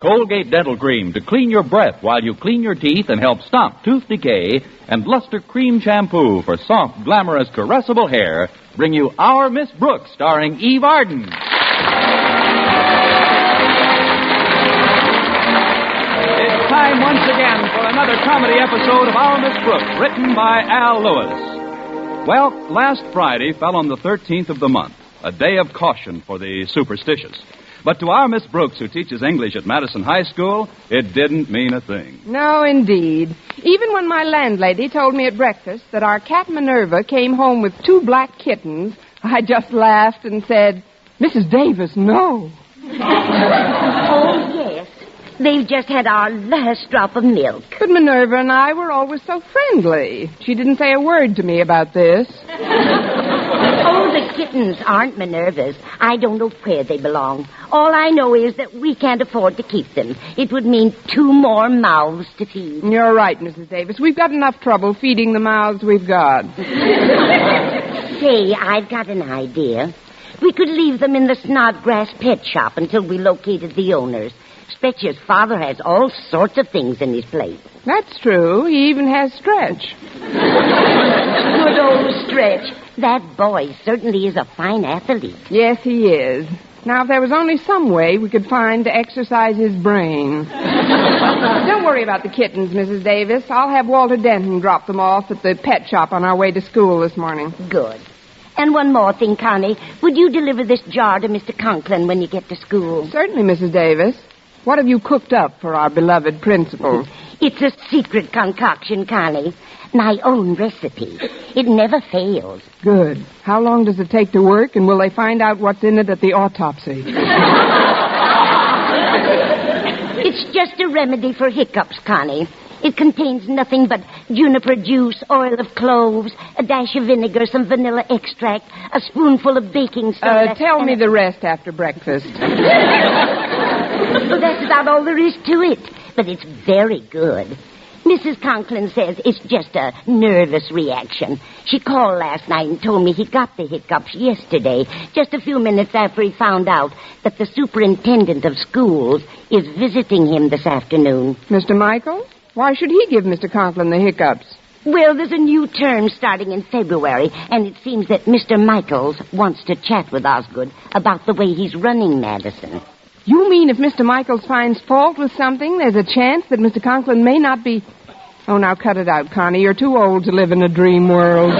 Colgate Dental Cream to clean your breath while you clean your teeth and help stop tooth decay. And Luster Cream Shampoo for soft, glamorous, caressable hair bring you Our Miss Brooks, starring Eve Arden. It's time once again for another comedy episode of Our Miss Brooks, written by Al Lewis. Well, last Friday fell on the 13th of the month, a day of caution for the superstitious. But to our Miss Brooks, who teaches English at Madison High School, it didn't mean a thing. No, indeed. Even when my landlady told me at breakfast that our cat Minerva came home with 2 black kittens, I just laughed and said, Mrs. Davis, no. Oh, yes. They've just had our last drop of milk. But Minerva and I were always so friendly. She didn't say a word to me about this. Oh, the kittens aren't Minerva's. I don't know where they belong. All I know is that we can't afford to keep them. It would mean 2 more mouths to feed. You're right, Mrs. Davis. We've got enough trouble feeding the mouths we've got. Say, I've got an idea. We could leave them in the Snodgrass pet shop until we located the owners. Stretch's father has all sorts of things in his place. That's true. He even has Stretch. Good old Stretch. That boy certainly is a fine athlete. Yes, he is. Now, if there was only some way we could find to exercise his brain. Don't worry about the kittens, Mrs. Davis. I'll have Walter Denton drop them off at the pet shop on our way to school this morning. Good. And one more thing, Connie. Would you deliver this jar to Mr. Conklin when you get to school? Certainly, Mrs. Davis. What have you cooked up for our beloved principal? It's a secret concoction, Connie. My own recipe. It never fails. Good. How long does it take to work, and will they find out what's in it at the autopsy? It's just a remedy for hiccups, Connie. It contains nothing but juniper juice, oil of cloves, a dash of vinegar, some vanilla extract, a spoonful of baking soda. Tell me the rest after breakfast. Well, that's about all there is to it. But it's very good. Mrs. Conklin says it's just a nervous reaction. She called last night and told me he got the hiccups yesterday, just a few minutes after he found out that the superintendent of schools is visiting him this afternoon. Mr. Michael? Why should he give Mr. Conklin the hiccups? Well, there's a new term starting in February, and it seems that Mr. Michaels wants to chat with Osgood about the way he's running Madison. You mean if Mr. Michaels finds fault with something, there's a chance that Mr. Conklin may not be... Oh, now cut it out, Connie. You're too old to live in a dream world.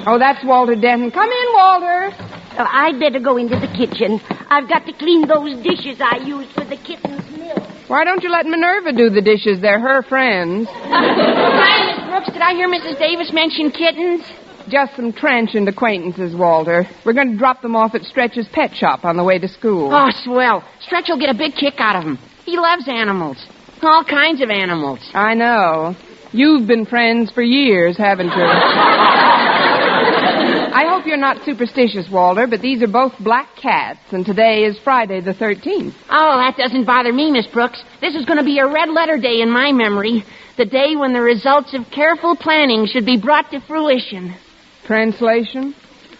Oh, that's Walter Denton. Come in, Walter. Oh, I'd better go into the kitchen. I've got to clean those dishes I used for the kitten's milk. Why don't you let Minerva do the dishes? They're her friends. Hi, Miss Brooks. Did I hear Mrs. Davis mention kittens? Just some transient acquaintances, Walter. We're going to drop them off at Stretch's pet shop on the way to school. Oh, swell. Stretch will get a big kick out of them. He loves animals. All kinds of animals. I know. You've been friends for years, haven't you? I hope you're not superstitious, Walter, but these are both black cats, and today is Friday the 13th. Oh, that doesn't bother me, Miss Brooks. This is going to be a red-letter day in my memory. The day when the results of careful planning should be brought to fruition. Translation?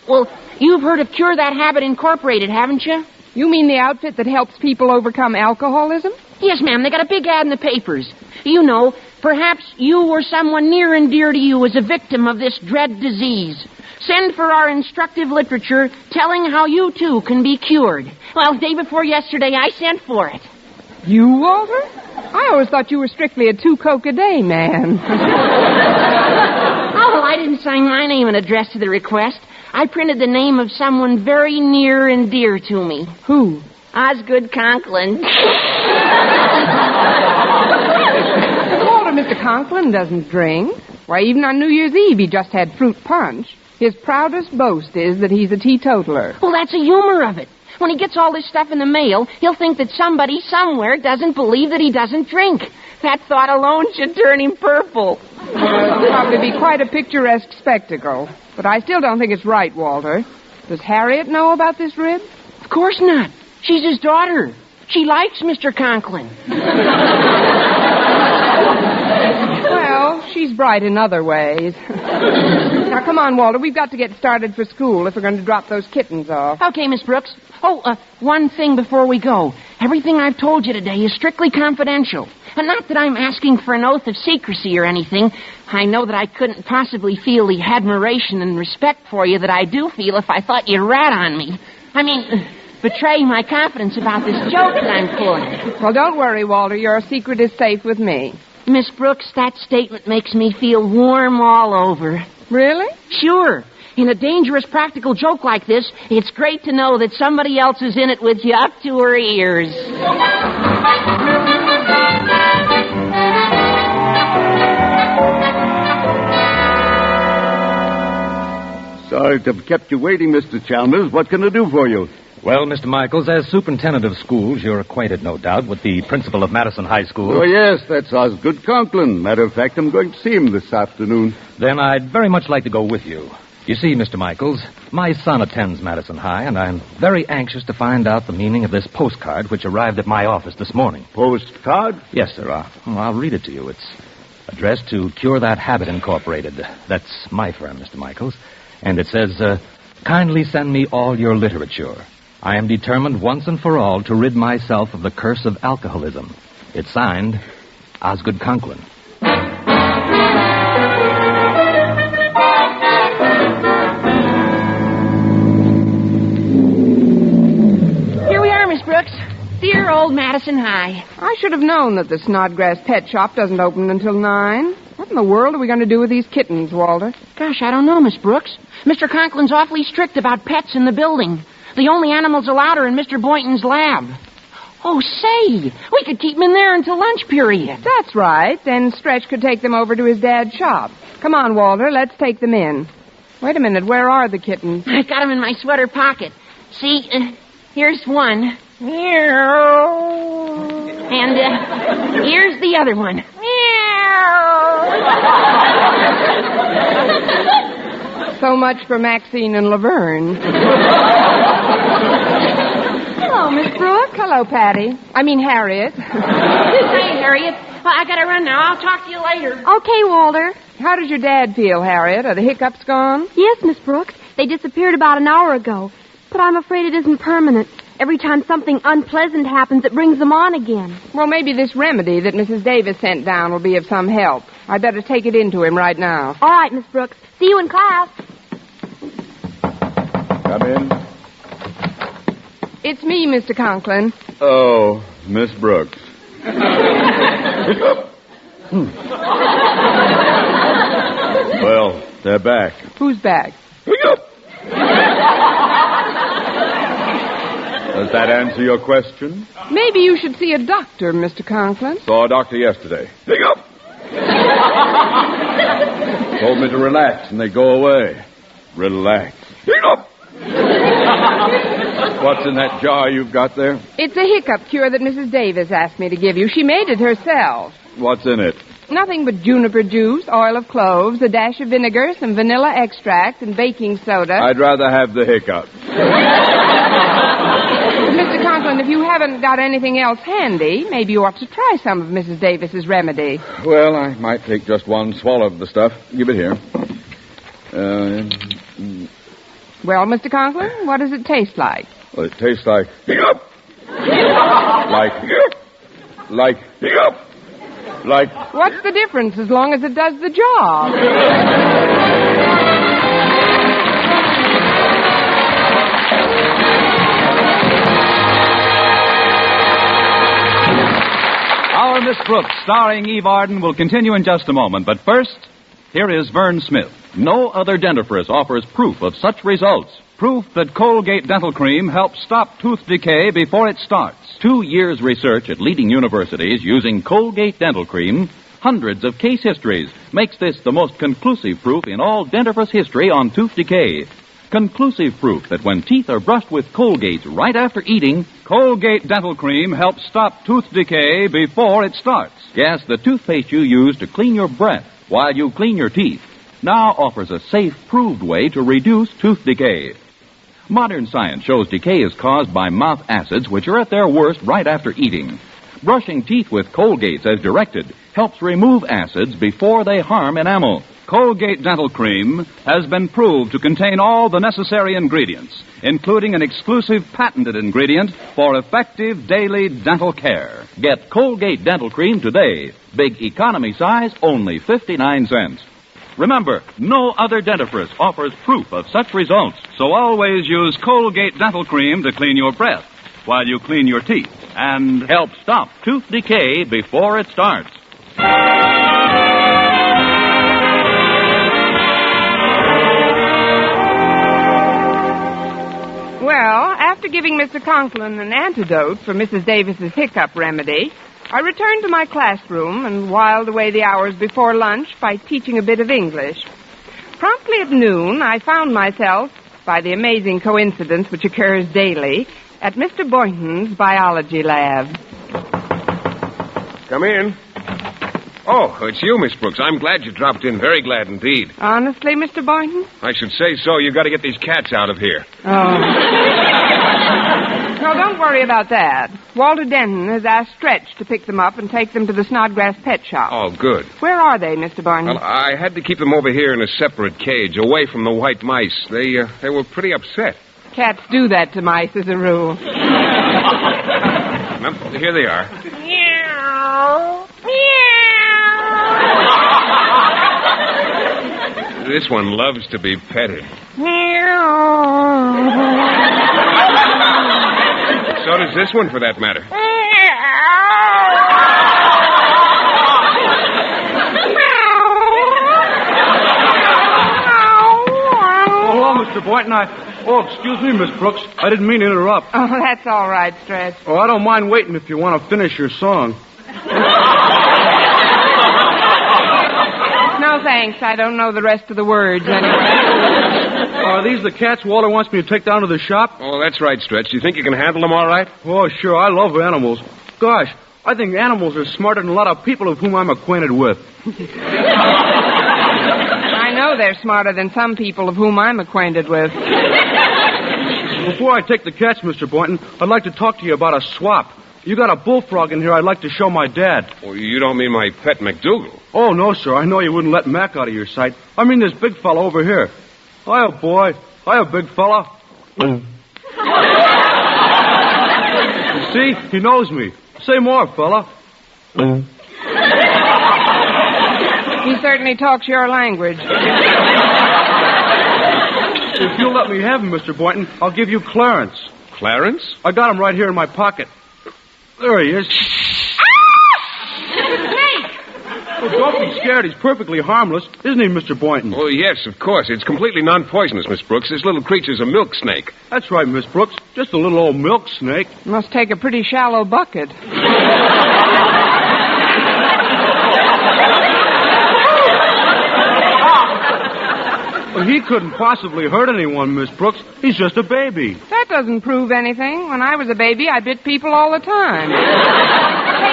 Well, you've heard of Cure That Habit Incorporated, haven't you? You mean the outfit that helps people overcome alcoholism? Yes, ma'am. They got a big ad in the papers. You know, perhaps you or someone near and dear to you is a victim of this dread disease. Send for our instructive literature telling how you, too, can be cured. Well, day before yesterday, I sent for it. You, Walter? I always thought you were strictly a 2 Coke a day man. Oh, well, I didn't sign my name and address to the request. I printed the name of someone very near and dear to me. Who? Osgood Conklin. Walter, Mr. Conklin doesn't drink. Why, even on New Year's Eve, he just had fruit punch. His proudest boast is that he's a teetotaler. Well, that's the humor of it. When he gets all this stuff in the mail, he'll think that somebody somewhere doesn't believe that he doesn't drink. That thought alone should turn him purple. It'll probably be quite a picturesque spectacle. But I still don't think it's right, Walter. Does Harriet know about this rib? Of course not. She's his daughter. She likes Mr. Conklin. Well, she's bright in other ways. Now, come on, Walter. We've got to get started for school if we're going to drop those kittens off. Okay, Miss Brooks. Oh, one thing before we go. Everything I've told you today is strictly confidential. And not that I'm asking for an oath of secrecy or anything. I know that I couldn't possibly feel the admiration and respect for you that I do feel if I thought you'd rat on me. I mean, betray my confidence about this joke that I'm pulling. Well, don't worry, Walter. Your secret is safe with me. Miss Brooks, that statement makes me feel warm all over. Really? Sure. In a dangerous practical joke like this, it's great to know that somebody else is in it with you up to her ears. Sorry to have kept you waiting, Mr. Chalmers. What can I do for you? Well, Mr. Michaels, as superintendent of schools, you're acquainted, no doubt, with the principal of Madison High School. Oh, yes, that's Osgood Conklin. Matter of fact, I'm going to see him this afternoon. Then I'd very much like to go with you. You see, Mr. Michaels, my son attends Madison High, and I'm very anxious to find out the meaning of this postcard which arrived at my office this morning. Postcard? Yes, sir. I'll read it to you. It's addressed to Cure That Habit Incorporated. That's my firm, Mr. Michaels. And it says, kindly send me all your literature. I am determined once and for all to rid myself of the curse of alcoholism. It's signed, Osgood Conklin. Here we are, Miss Brooks. Dear old Madison High. I should have known that the Snodgrass pet shop doesn't open until 9. What in the world are we going to do with these kittens, Walter? Gosh, I don't know, Miss Brooks. Mr. Conklin's awfully strict about pets in the building. The only animals allowed are in Mr. Boynton's lab. Oh, say, we could keep them in there until lunch period. That's right. Then Stretch could take them over to his dad's shop. Come on, Walter, let's take them in. Wait a minute, where are the kittens? I got them in my sweater pocket. See, here's one. And here's the other one. So much for Maxine and Laverne. Hello, Miss Brooks. Hello, Patty. I mean, Harriet. Hey, Harriet. Well, I gotta run now. I'll talk to you later. Okay, Walter. How does your dad feel, Harriet? Are the hiccups gone? Yes, Miss Brooks. They disappeared about an hour ago. But I'm afraid it isn't permanent. Every time something unpleasant happens, it brings them on again. Well, maybe this remedy that Mrs. Davis sent down will be of some help. I'd better take it into him right now. All right, Miss Brooks. See you in class. Come in. It's me, Mr. Conklin. Oh, Miss Brooks. Well, they're back. Who's back? Does that answer your question? Maybe you should see a doctor, Mr. Conklin. Saw a doctor yesterday. Told me to relax and they go away. Relax. What's in that jar you've got there? It's a hiccup cure that Mrs. Davis asked me to give you. She made it herself. What's in it? Nothing but juniper juice, oil of cloves, a dash of vinegar, some vanilla extract, and baking soda. I'd rather have the hiccup. Mr. Conklin, if you haven't got anything else handy, maybe you ought to try some of Mrs. Davis's remedy. Well, I might take just one swallow of the stuff. Give it here. Well, Mr. Conklin, what does it taste like? Well, it tastes like hiccup. Like hiccup. Like... What's the difference as long as it does the job? Our Miss Brooks, starring Eve Arden, will continue in just a moment. But first, here is Vern Smith. No other dentifrice offers proof of such results. Proof that Colgate Dental Cream helps stop tooth decay before it starts. 2 years' research at leading universities using Colgate Dental Cream, hundreds of case histories, makes this the most conclusive proof in all dentifrice history on tooth decay. Conclusive proof that when teeth are brushed with Colgate right after eating, Colgate Dental Cream helps stop tooth decay before it starts. Yes, the toothpaste you use to clean your breath while you clean your teeth now offers a safe, proved way to reduce tooth decay. Modern science shows decay is caused by mouth acids, which are at their worst right after eating. Brushing teeth with Colgates as directed helps remove acids before they harm enamel. Colgate Dental Cream has been proved to contain all the necessary ingredients, including an exclusive patented ingredient for effective daily dental care. Get Colgate Dental Cream today. Big economy size, only 59 cents. Remember, no other dentifrice offers proof of such results. So always use Colgate Dental Cream to clean your breath while you clean your teeth and Help stop tooth decay before it starts. Well, after giving Mr. Conklin an antidote for Mrs. Davis's hiccup remedy, I returned to my classroom and whiled away the hours before lunch by teaching a bit of English. Promptly at noon, I found myself, by the amazing coincidence which occurs daily, at Mr. Boynton's biology lab. Come in. Oh, it's you, Miss Brooks. I'm glad you dropped in. Very glad indeed. Honestly, Mr. Boynton? I should say so. You've got to get these cats out of here. Oh. No, don't worry about that. Walter Denton has asked Stretch to pick them up and take them to the Snodgrass pet shop. Oh, good. Where are they, Mr. Boynton? Well, I had to keep them over here in a separate cage, away from the white mice. They were pretty upset. Cats do that to mice as a rule. Well, here they are. Meow. This one loves to be petted. So does this one, for that matter. Hello, Mr. Boynton. Excuse me, Miss Brooks. I didn't mean to interrupt. Oh, that's all right, Stretch. Oh, I don't mind waiting if you want to finish your song. No, thanks. I don't know the rest of the words anyway. Are these the cats Walter wants me to take down to the shop? Oh, that's right, Stretch. Do you think you can handle them all right? Oh, sure. I love animals. Gosh, I think animals are smarter than a lot of people of whom I'm acquainted with. I know they're smarter than some people of whom I'm acquainted with. Before I take the cats, Mr. Boynton, I'd like to talk to you about a swap. You got a bullfrog in here I'd like to show my dad. Oh, you don't mean my pet McDougal? Oh, no, sir. I know you wouldn't let Mac out of your sight. I mean this big fella over here. Hiya, boy. Hiya, big fella. You see? He knows me. Say more, fella. He certainly talks your language. If you'll let me have him, Mr. Boynton, I'll give you Clarence. Clarence? I got him right here in my pocket. There he is. Oh, don't be scared. He's perfectly harmless. Isn't he, Mr. Boynton? Oh, yes, of course. It's completely non-poisonous, Miss Brooks. This little creature's a milk snake. That's right, Miss Brooks. Just a little old milk snake. Must take a pretty shallow bucket. Well, he couldn't possibly hurt anyone, Miss Brooks. He's just a baby. That doesn't prove anything. When I was a baby, I bit people all the time.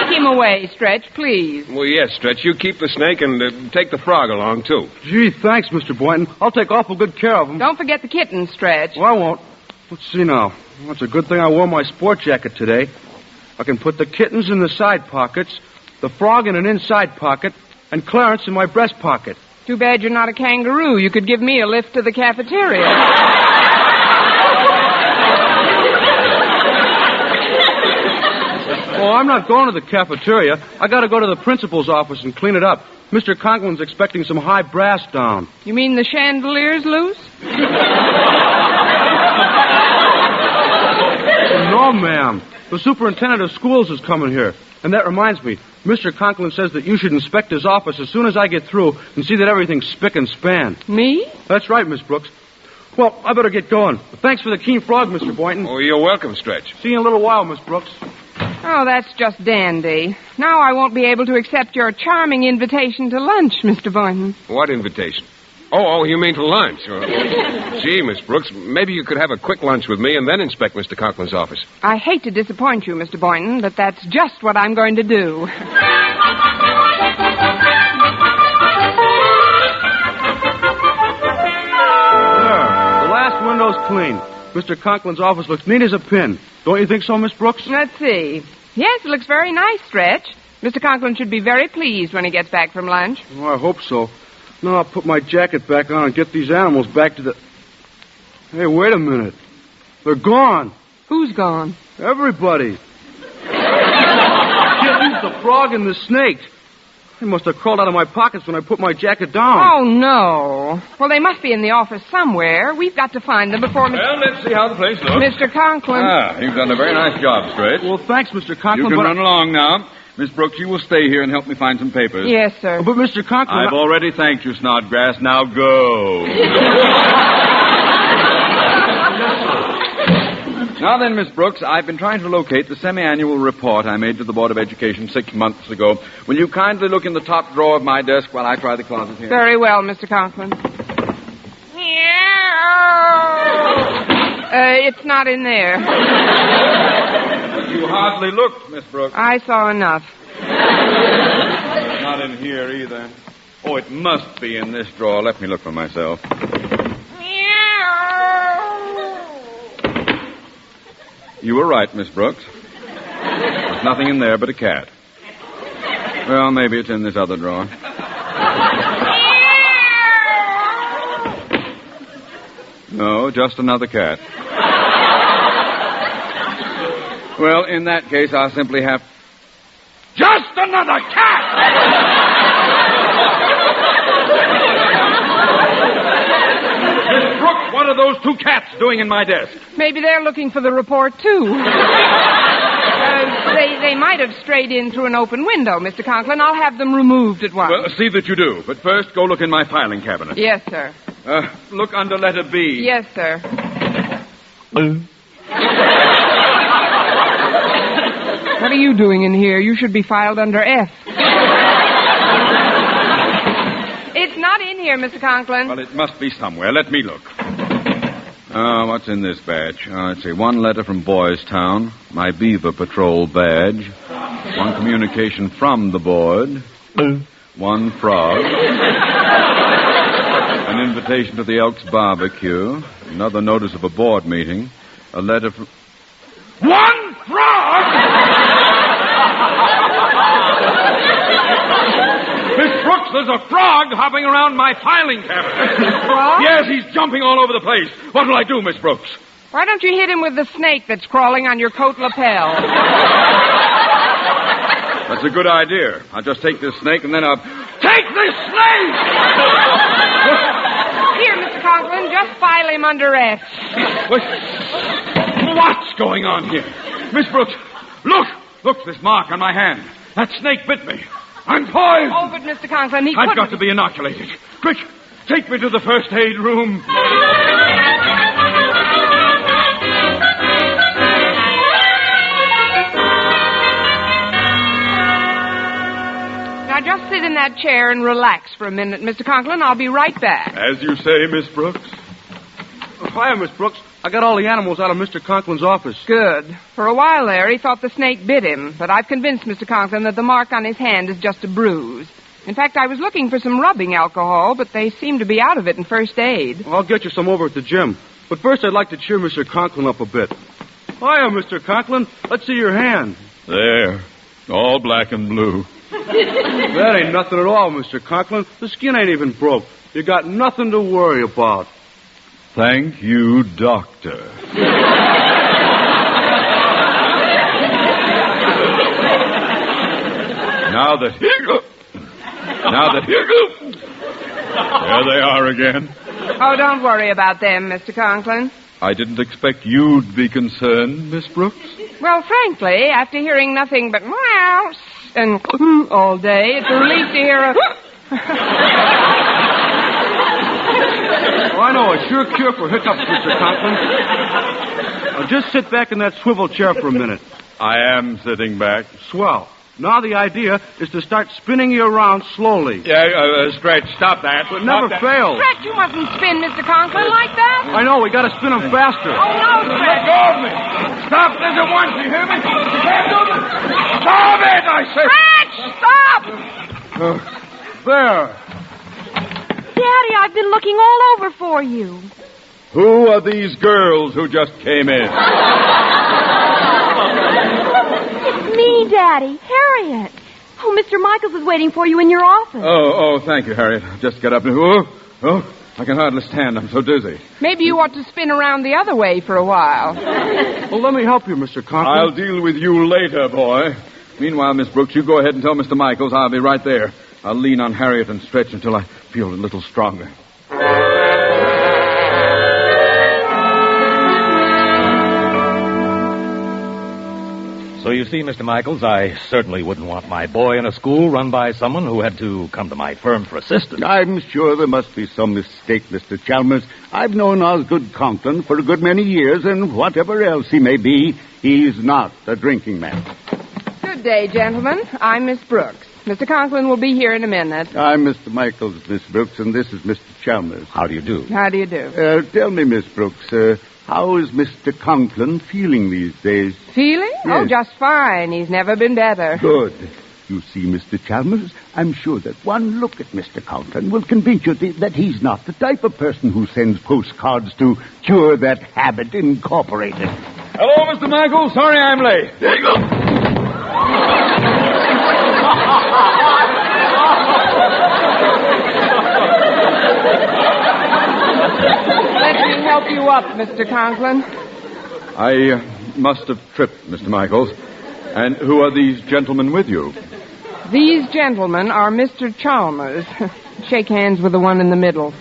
Take him away, Stretch, please. Well, yes, Stretch. You keep the snake and take the frog along, too. Gee, thanks, Mr. Boynton. I'll take awful good care of him. Don't forget the kitten, Stretch. Well, I won't. Let's see now. Well, it's a good thing I wore my sport jacket today. I can put the kittens in the side pockets, the frog in an inside pocket, and Clarence in my breast pocket. Too bad you're not a kangaroo. You could give me a lift to the cafeteria. Oh, I'm not going to the cafeteria. I got to go to the principal's office and clean it up. Mr. Conklin's expecting some high brass down. You mean the chandelier's loose? No, ma'am. The superintendent of schools is coming here. And that reminds me, Mr. Conklin says that you should inspect his office as soon as I get through and see that everything's spick and span. Me? That's right, Miss Brooks. Well, I better get going. Thanks for the keen frog, Mr. Boynton. Oh, you're welcome, Stretch. See you in a little while, Miss Brooks. Oh, that's just dandy. Now I won't be able to accept your charming invitation to lunch, Mr. Boynton. What invitation? Oh, you mean to lunch? Gee, Miss Brooks, maybe you could have a quick lunch with me and then inspect Mr. Conklin's office. I hate to disappoint you, Mr. Boynton, but that's just what I'm going to do. There. The last window's clean. Mr. Conklin's office looks neat as a pin. Don't you think so, Miss Brooks? Let's see. Yes, it looks very nice, Stretch. Mr. Conklin should be very pleased when he gets back from lunch. Oh, I hope so. Now I'll put my jacket back on and get these animals back to the... Hey, wait a minute. They're gone. Who's gone? Everybody. Kittens, the frog, and the snake. They must have crawled out of my pockets when I put my jacket down. Oh, no. Well, they must be in the office somewhere. We've got to find them before... Well, let's see how the place looks. Mr. Conklin. You've done a very nice job, Stretch. Well, thanks, Mr. Conklin, You can but... run along now. Miss Brooks, you will stay here and help me find some papers. Yes, sir. But, Mr. Conklin... I've already thanked you, Snodgrass. Now go. Now then, Miss Brooks, I've been trying to locate the semi-annual report I made to the Board of Education 6 months ago. Will you kindly look in the top drawer of my desk while I try the closet here? Very well, Mr. Conklin. It's not in there. You hardly looked, Miss Brooks. I saw enough. It's not in here either. Oh, it must be in this drawer. Let me look for myself. You were right, Miss Brooks. There's nothing in there but a cat. Well, maybe it's in this other drawer. No, just another cat. Well, in that case, I'll simply have... Just another cat! Miss Brooks, what are those two cats doing in my desk? Maybe they're looking for the report, too. They might have strayed in through an open window, Mr. Conklin. I'll have them removed at once. Well, see that you do. But first, go look in my filing cabinet. Yes, sir. Look under letter B. Yes, sir. What are you doing in here? You should be filed under F. It's not in here, Mr. Conklin. Well, it must be somewhere. Let me look. What's in this batch? Let's see. One letter from Boys Town. My Beaver Patrol badge. One communication from the board. One frog. An invitation to the Elks barbecue. Another notice of a board meeting. A letter from... One frog! Miss Brooks, there's a frog hopping around my filing cabinet. Frog? Yes, he's jumping all over the place. What will I do, Miss Brooks? Why don't you hit him with the snake that's crawling on your coat lapel? That's a good idea. I'll just take this snake and then I'll... Take this snake! Here, Mr. Conklin, just file him under F. What's going on here? Miss Brooks, look! Look, this mark on my hand. That snake bit me. I'm poisoned. Oh, but Mr. Conklin, I've got to be inoculated. Quick, take me to the first aid room. Now, just sit in that chair and relax for a minute, Mr. Conklin. I'll be right back. As you say, Miss Brooks. Hiya, Miss Brooks. I got all the animals out of Mr. Conklin's office. Good. For a while there, he thought the snake bit him, but I've convinced Mr. Conklin that the mark on his hand is just a bruise. In fact, I was looking for some rubbing alcohol, but they seem to be out of it in first aid. I'll get you some over at the gym. But first, I'd like to cheer Mr. Conklin up a bit. Hiya, Mr. Conklin. Let's see your hand. There. All black and blue. That ain't nothing at all, Mr. Conklin. The skin ain't even broke. You got nothing to worry about. Thank you, Doctor. Now that... There they are again. Oh, don't worry about them, Mr. Conklin. I didn't expect you'd be concerned, Miss Brooks. Well, frankly, after hearing nothing but meows and all day, it's a relief to hear a... Oh, I know a sure cure for hiccups, Mr. Conklin. Now, just sit back in that swivel chair for a minute. I am sitting back. Swell. Now the idea is to start spinning you around slowly. Yeah, Stretch, stop that. It never fails. Stretch, you mustn't spin, Mr. Conklin, like that. I know, we gotta spin them faster. Oh, no, Stretch. Let go of me. Stop this at once, you hear me? You can't do this. Stop it, I say. Stretch, stop! There. Daddy, I've been looking all over for you. Who are these girls who just came in? It's me, Daddy, Harriet. Oh, Mr. Michaels is waiting for you in your office. Oh, thank you, Harriet. Just get up and... Oh, I can hardly stand. I'm so dizzy. Maybe you ought to spin around the other way for a while. Well, let me help you, Mr. Conklin. I'll deal with you later, boy. Meanwhile, Miss Brooks, you go ahead and tell Mr. Michaels I'll be right there. I'll lean on Harriet and stretch until I feel a little stronger. So you see, Mr. Michaels, I certainly wouldn't want my boy in a school run by someone who had to come to my firm for assistance. I'm sure there must be some mistake, Mr. Chalmers. I've known Osgood Conklin for a good many years, and whatever else he may be, he's not a drinking man. Good day, gentlemen. I'm Miss Brooks. Mr. Conklin will be here in a minute. I'm Mr. Michaels, Miss Brooks, and this is Mr. Chalmers. How do you do? How do you do? Tell me, Miss Brooks, how is Mr. Conklin feeling these days? Feeling? Yes. Oh, just fine. He's never been better. Good. You see, Mr. Chalmers, I'm sure that one look at Mr. Conklin will convince you that he's not the type of person who sends postcards to cure that habit incorporated. Hello, Mr. Michaels. Sorry I'm late. There you go. Let me help you up, Mr. Conklin. I must have tripped, Mr. Michaels. And who are these gentlemen with you? These gentlemen are Mr. Chalmers. Shake hands with the one in the middle.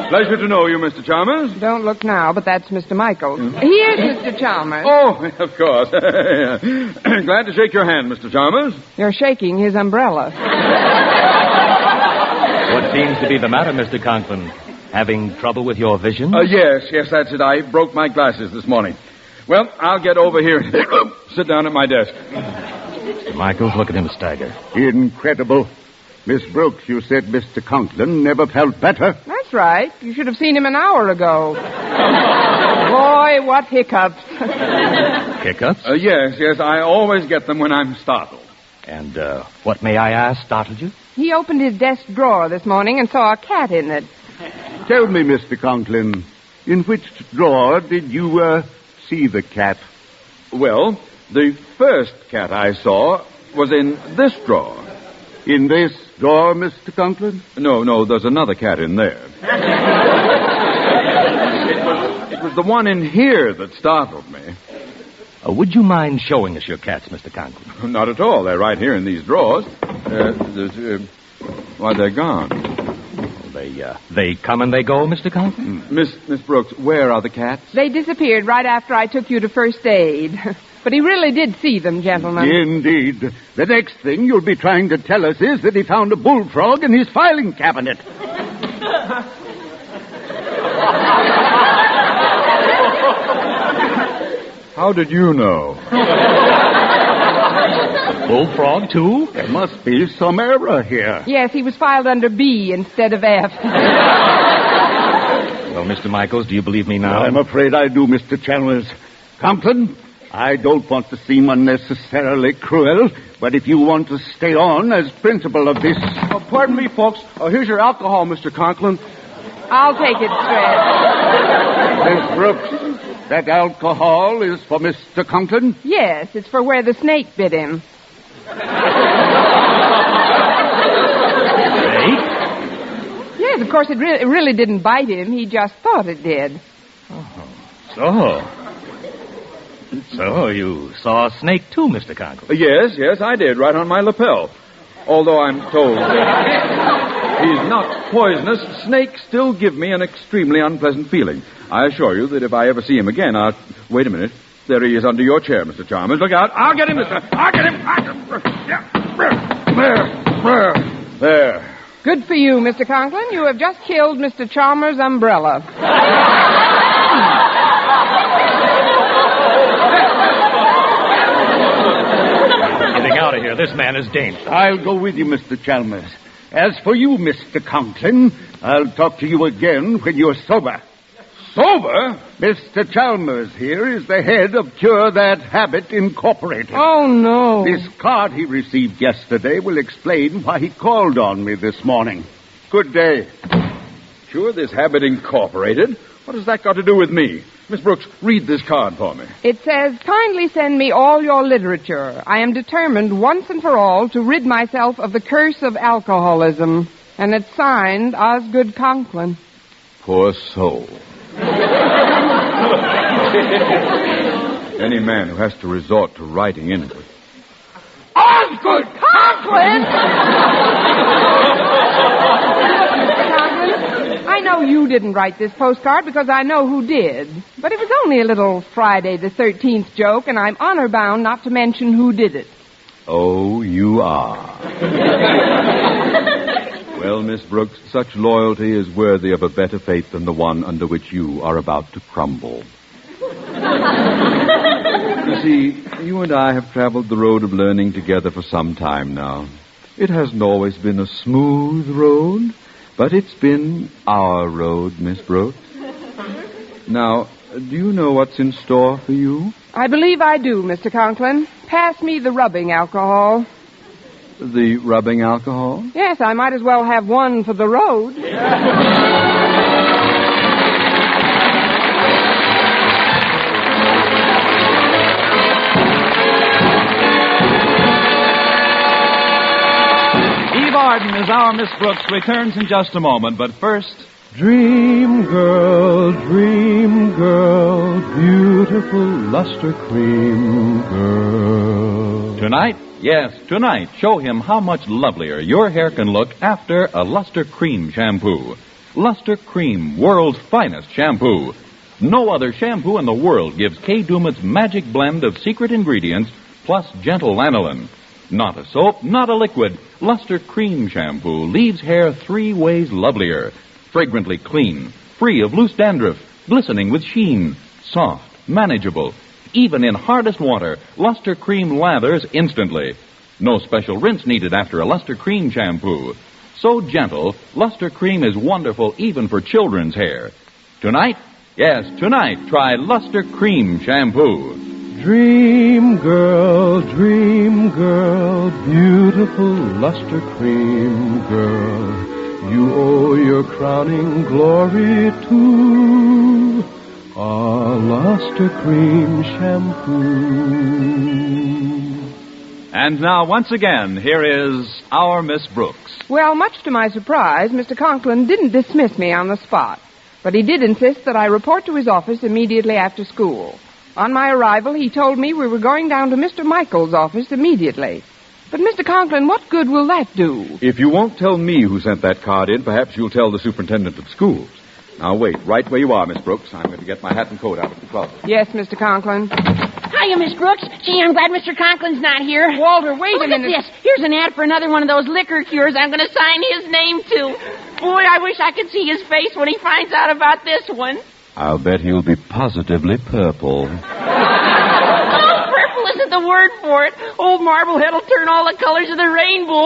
Pleasure to know you, Mr. Chalmers. Don't look now, but that's Mr. Michaels. Here's Mr. Chalmers. Oh, of course. Glad to shake your hand, Mr. Chalmers. You're shaking his umbrella. What seems to be the matter, Mr. Conklin? Having trouble with your vision? Yes, that's it. I broke my glasses this morning. Well, I'll get over here and sit down at my desk. Mr. Michaels, look at him stagger. Incredible. Miss Brooks, you said Mr. Conklin never felt better. That's right. You should have seen him an hour ago. Boy, what hiccups. Hiccups? Yes. I always get them when I'm startled. And what, may I ask, startled you? He opened his desk drawer this morning and saw a cat in it. Tell me, Mr. Conklin, in which drawer did you, see the cat? Well, the first cat I saw was in this drawer. In this drawer, Mr. Conklin? No, there's another cat in there. It was the one in here that startled me. Would you mind showing us your cats, Mr. Conklin? Not at all. They're right here in these drawers. Why, they're gone. They come and they go, Mr. Conklin? Miss Brooks, where are the cats? They disappeared right after I took you to first aid. But he really did see them, gentlemen. Indeed. The next thing you'll be trying to tell us is that he found a bullfrog in his filing cabinet. How did you know? Bullfrog, too? There must be some error here. Yes, he was filed under B instead of F. Well, Mr. Michaels, do you believe me now? I'm afraid I do, Mr. Chalmers. Conklin, I don't want to seem unnecessarily cruel, but if you want to stay on as principal of this... Oh, pardon me, folks. Here's your alcohol, Mr. Conklin. I'll take it, Fred. Miss Brooks, that alcohol is for Mr. Conklin? Yes, it's for where the snake bit him. Snake? Yes, of course, it really didn't bite him. He just thought it did. So you saw a snake, too, Mr. Conklin? Yes, I did, right on my lapel. Although I'm told that he's not poisonous, snakes still give me an extremely unpleasant feeling. I assure you that if I ever see him again, I'll... Wait a minute. There he is under your chair, Mr. Chalmers. Look out. I'll get him, I'll get him. There. Good for you, Mr. Conklin. You have just killed Mr. Chalmers' umbrella. Getting out of here. This man is dangerous. I'll go with you, Mr. Chalmers. As for you, Mr. Conklin, I'll talk to you again when you're sober. Sober? Mr. Chalmers here is the head of Cure That Habit Incorporated. Oh, no. This card he received yesterday will explain why he called on me this morning. Good day. Cure This Habit Incorporated? What has that got to do with me? Miss Brooks, read this card for me. It says, kindly send me all your literature. I am determined once and for all to rid myself of the curse of alcoholism. And it's signed Osgood Conklin. Poor soul. Any man who has to resort to writing in it. Osgood Conklin! I know you didn't write this postcard because I know who did. But it was only a little Friday the 13th joke, and I'm honor bound not to mention who did it. Oh, you are. Well, Miss Brooks, such loyalty is worthy of a better fate than the one under which you are about to crumble. You see, you and I have traveled the road of learning together for some time now. It hasn't always been a smooth road, but it's been our road, Miss Brooks. Now, do you know what's in store for you? I believe I do, Mr. Conklin. Pass me the rubbing alcohol. The rubbing alcohol? Yes, I might as well have one for the road. Eve Arden as our Miss Brooks returns in just a moment, but first... Dream girl, beautiful luster cream girl. Tonight, yes, tonight, show him how much lovelier your hair can look after a Luster Cream shampoo. Luster Cream, world's finest shampoo. No other shampoo in the world gives Kay Daumit's magic blend of secret ingredients plus gentle lanolin. Not a soap, not a liquid. Luster Cream shampoo leaves hair 3 ways lovelier. Fragrantly clean, free of loose dandruff, glistening with sheen, soft, manageable. Even in hardest water, Luster Cream lathers instantly. No special rinse needed after a Luster Cream shampoo. So gentle, Luster Cream is wonderful even for children's hair. Tonight, yes, tonight, try Luster Cream shampoo. Dream girl, beautiful luster cream girl. You owe your crowning glory to a luster cream shampoo. And now, once again, here is our Miss Brooks. Well, much to my surprise, Mr. Conklin didn't dismiss me on the spot. But he did insist that I report to his office immediately after school. On my arrival, he told me we were going down to Mr. Michael's office immediately. But, Mr. Conklin, what good will that do? If you won't tell me who sent that card in, perhaps you'll tell the superintendent of schools. Now, wait, right where you are, Miss Brooks. I'm going to get my hat and coat out of the closet. Yes, Mr. Conklin. Hiya, Miss Brooks. Gee, I'm glad Mr. Conklin's not here. Walter, wait Look a minute. Look at this. Here's an ad for another one of those liquor cures I'm going to sign his name to. Boy, I wish I could see his face when he finds out about this one. I'll bet he'll be positively purple. Purple isn't the word for it. Old Marblehead will turn all the colors of the rainbow.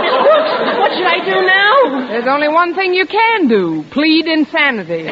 Miss Brooks, what should I do now? There's only one thing you can do. Plead insanity.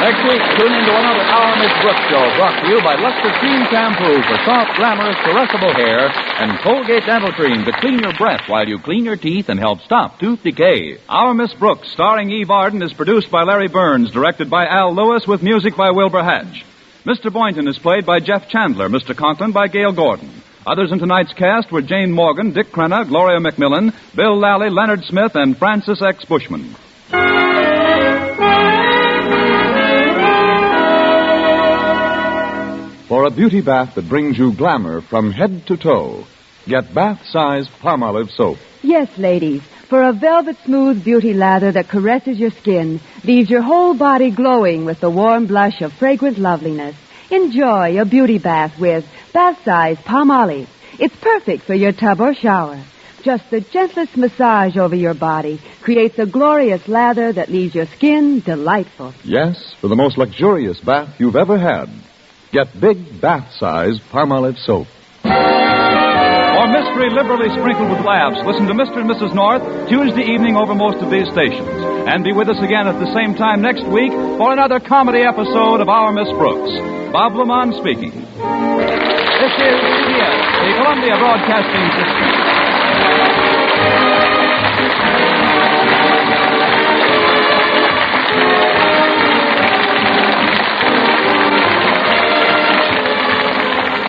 Next week, tune into another Our Miss Brooks show brought to you by Luster Cream Shampoo for soft, glamorous, caressable hair and Colgate Dental Cream to clean your breath while you clean your teeth and help stop tooth decay. Our Miss Brooks, starring Eve Arden, is produced by Larry Burns, directed by Al Lewis, with music by Wilbur Hatch. Mr. Boynton is played by Jeff Chandler, Mr. Conklin by Gail Gordon. Others in tonight's cast were Jane Morgan, Dick Crenna, Gloria McMillan, Bill Lally, Leonard Smith, and Francis X. Bushman. For a beauty bath that brings you glamour from head to toe, get bath-size Palmolive soap. Yes, ladies, for a velvet-smooth beauty lather that caresses your skin, leaves your whole body glowing with the warm blush of fragrant loveliness. Enjoy a beauty bath with bath-size Palmolive. It's perfect for your tub or shower. Just the gentlest massage over your body creates a glorious lather that leaves your skin delightful. Yes, for the most luxurious bath you've ever had. Get big bath-size Palmolive soap. For mystery liberally sprinkled with laughs, listen to Mr. and Mrs. North Tuesday evening over most of these stations. And be with us again at the same time next week for another comedy episode of Our Miss Brooks. Bob Lamont speaking. This is CBS, the Columbia Broadcasting System.